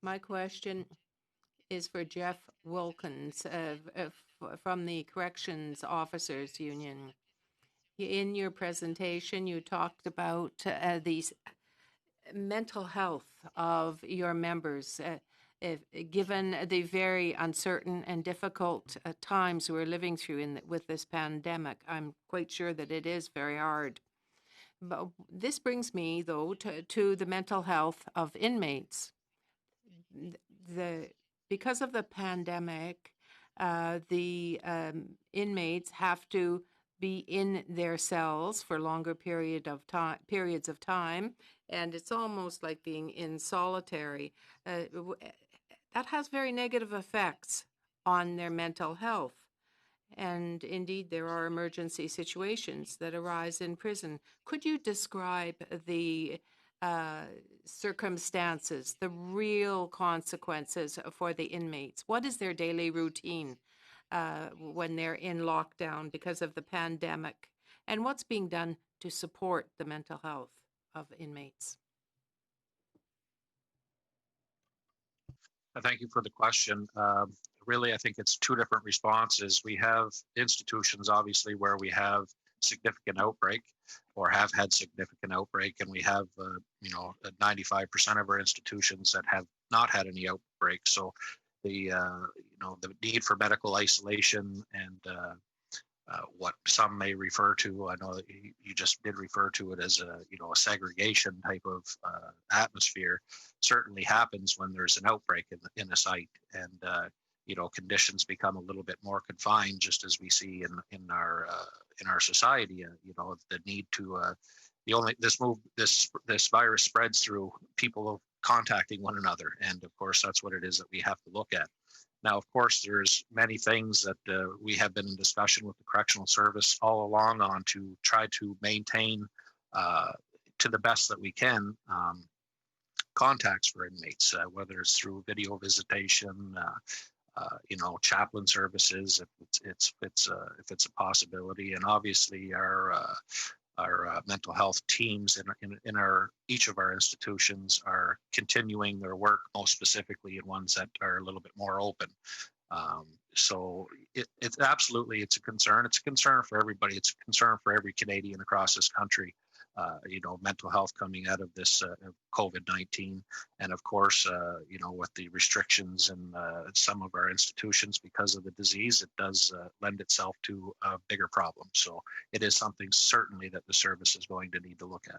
My question is for Jeff Wilkins from the Corrections Officers Union. In your presentation, you talked about these mental health of your members. Given the very uncertain and difficult times we're living through with this pandemic, I'm quite sure that it is very hard. But this brings me, though, to the mental health of inmates. Because of the pandemic, the inmates have to be in their cells for longer periods of time, and it's almost like being in solitary. That has very negative effects on their mental health. And indeed, there are emergency situations that arise in prison. Could you describe the circumstances, the real consequences for the inmates? What is their daily routine when they're in lockdown because of the pandemic? And what's being done to support the mental health of inmates? Thank you for the question. Really, I think it's two different responses. We have institutions, obviously, where we have significant outbreak or have had significant outbreak, and we have, 95% of our institutions that have not had any outbreak. So the need for medical isolation and what some may refer to, I know that you just did refer to it as a segregation type of atmosphere, certainly happens when there's an outbreak in a site, and conditions become a little bit more confined, just as we see in our society. The need to this virus spreads through people contacting one another, and of course that's what it is that we have to look at. Now, of course, there's many things that we have been in discussion with the Correctional Service all along on to try to maintain, to the best that we can, contacts for inmates, whether it's through video visitation, chaplain services, if it's a possibility, and obviously our mental health teams in each of our institutions are continuing their work, most specifically in ones that are a little bit more open. So it's absolutely, it's a concern. It's a concern for everybody. It's a concern for every Canadian across this country. Mental health coming out of this COVID-19, and of course, with the restrictions in some of our institutions because of the disease, it does lend itself to a bigger problem. So it is something certainly that the service is going to need to look at.